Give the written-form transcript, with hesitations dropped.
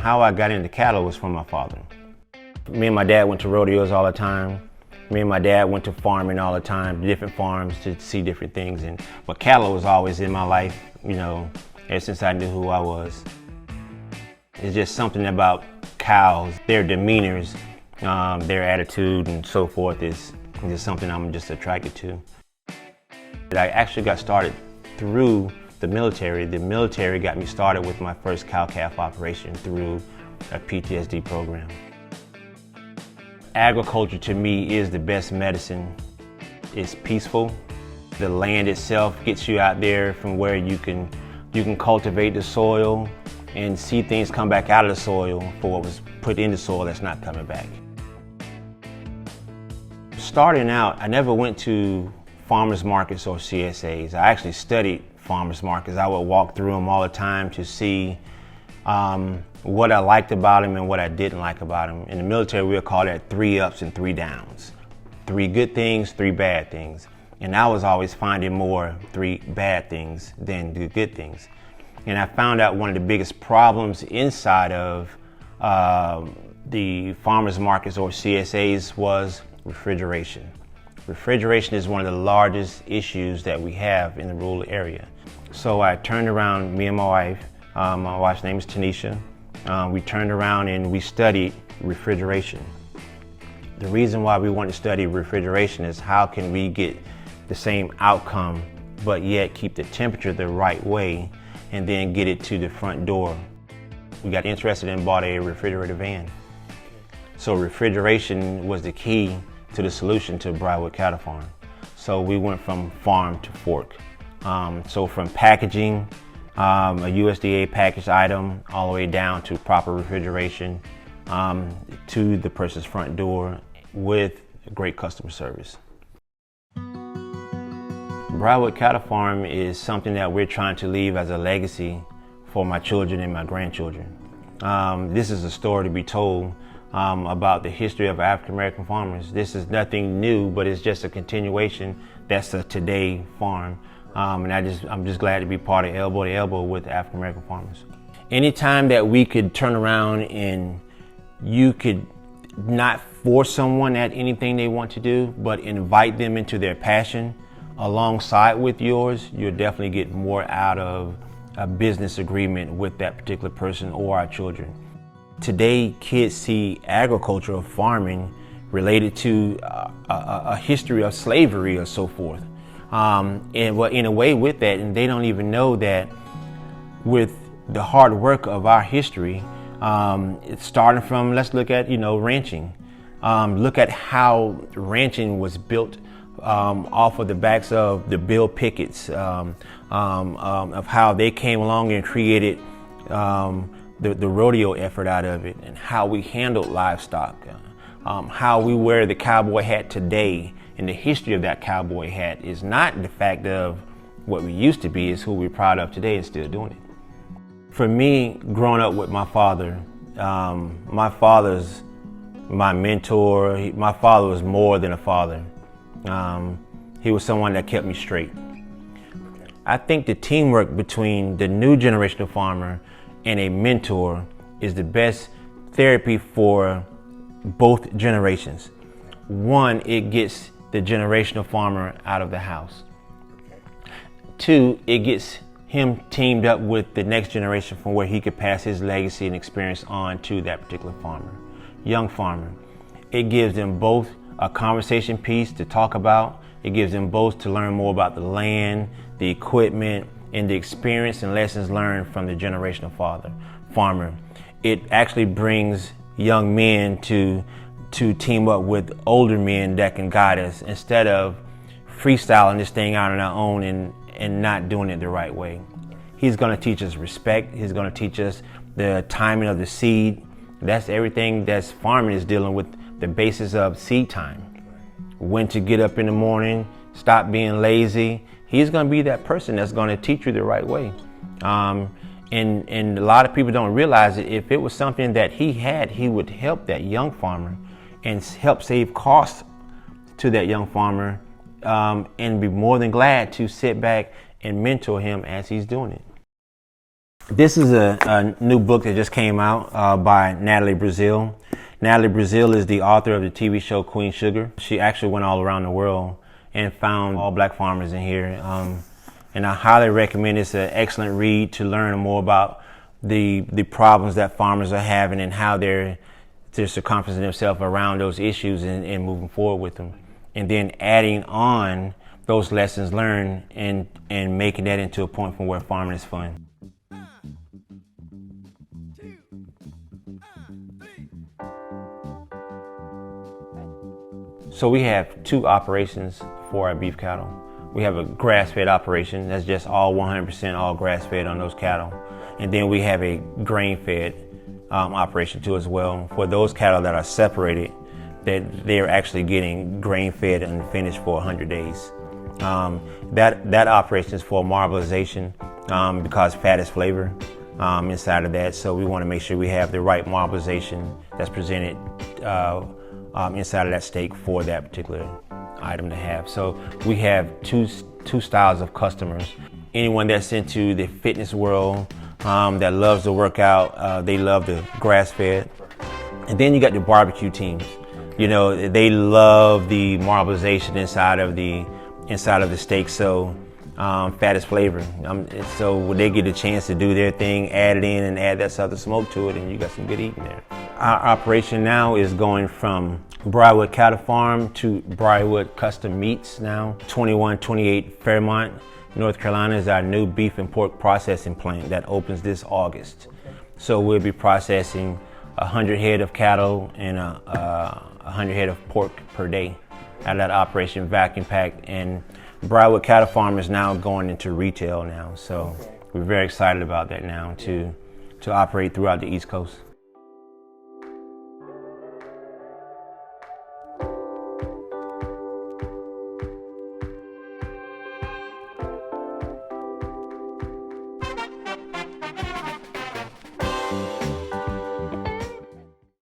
How I got into cattle was from my father. Me and my dad went to rodeos all the time. Me and my dad went to farming all the time, different farms to see different things. But cattle was always in my life, you know, ever since I knew who I was. It's just something about cows, their demeanors, their attitude and so forth is just something I'm just attracted to. I actually got started through the military. The military got me started with my first cow-calf operation through a PTSD program. Agriculture to me is the best medicine. It's peaceful. The land itself gets you out there from where you can cultivate the soil and see things come back out of the soil for what was put in the soil that's not coming back. Starting out, I never went to farmers markets or CSAs. I actually studied farmers markets. I would walk through them all the time to see what I liked about them and what I didn't like about them. In the military, we'll call that 3 ups and 3 downs. 3 good things, 3 bad things. And I was always finding more 3 bad things than the good things. And I found out one of the biggest problems inside of the farmers markets or CSAs was refrigeration. Refrigeration is one of the largest issues that we have in the rural area. So I turned around, me and my wife's name is Tanisha. We turned around and we studied refrigeration. The reason why we wanted to study refrigeration is how can we get the same outcome but yet keep the temperature the right way and then get it to the front door. We got interested and bought a refrigerator van. So refrigeration was the key to the solution to Briarwood Cattle Farm. So we went from farm to fork. So from packaging, a USDA packaged item, all the way down to proper refrigeration, to the person's front door with great customer service. Briarwood Cattle Farm is something that we're trying to leave as a legacy for my children and my grandchildren. This is a story to be told about the history of African American farmers. This is nothing new, but it's just a continuation. That's a today farm. And I'm just glad to be part of elbow to elbow with African American farmers. Anytime that we could turn around and you could not force someone at anything they want to do, but invite them into their passion alongside with yours, you'll definitely get more out of a business agreement with that particular person or our children. Today, kids see agriculture or farming related to a history of slavery or so forth. And well, in a way with that, and they don't even know that with the hard work of our history, it's starting from, let's look at, ranching. Look at how ranching was built off of the backs of the Bill Pickett's, of how they came along and created the rodeo effort out of it, and how we handled livestock, how we wear the cowboy hat today. And the history of that cowboy hat is not the fact of what we used to be, it's who we're proud of today and still doing it. For me, growing up with my father, my father's my mentor. My father was more than a father. He was someone that kept me straight. I think the teamwork between the new generation of farmer and a mentor is the best therapy for both generations. One, it gets the generational farmer out of the house. 2, it gets him teamed up with the next generation from where he could pass his legacy and experience on to that particular farmer, young farmer. It gives them both a conversation piece to talk about. It gives them both to learn more about the land, the equipment, and the experience and lessons learned from the generational farmer. It actually brings young men to team up with older men that can guide us instead of freestyling this thing out on our own and not doing it the right way. He's going to teach us respect. He's going to teach us the timing of the seed. That's everything that's farming is dealing with, the basis of seed time. When to get up in the morning, stop being lazy. He's going to be that person that's going to teach you the right way. And a lot of people don't realize it. If it was something that he had, he would help that young farmer and help save costs to that young farmer, and be more than glad to sit back and mentor him as he's doing it. This is a new book that just came out by Natalie Brazil. Natalie Brazil is the author of the TV show Queen Sugar. She actually went all around the world and found all black farmers in here. And I highly recommend it. It's an excellent read to learn more about the problems that farmers are having and how they're circumferencing themselves around those issues and moving forward with them. And then adding on those lessons learned and making that into a point from where farming is fun. So we have two operations for our beef cattle. We have a grass-fed operation that's just all 100% all grass-fed on those cattle. And then we have a grain-fed operation too as well. For those cattle that are separated, that they're actually getting grain-fed and finished for 100 days. That operation is for marbleization because fat is flavor inside of that. So we want to make sure we have the right marbleization that's presented inside of that steak for that particular item to have. So we have two styles of customers. Anyone that's into the fitness world, that loves to work out, they love the grass-fed. And then you got the barbecue teams. You know, they love the marbleization inside of the steak. So fat is flavor. So when they get a chance to do their thing, add it in and add that southern smoke to it, and you got some good eating there. Our operation now is going from Briarwood Cattle Farm to Briarwood Custom Meats now. 2128 Fairmont, North Carolina is our new beef and pork processing plant that opens this August. So we'll be processing 100 head of cattle and 100 head of pork per day out of that operation, vacuum packed. And Briarwood Cattle Farm is now going into retail now. So we're very excited about that now to operate throughout the East Coast.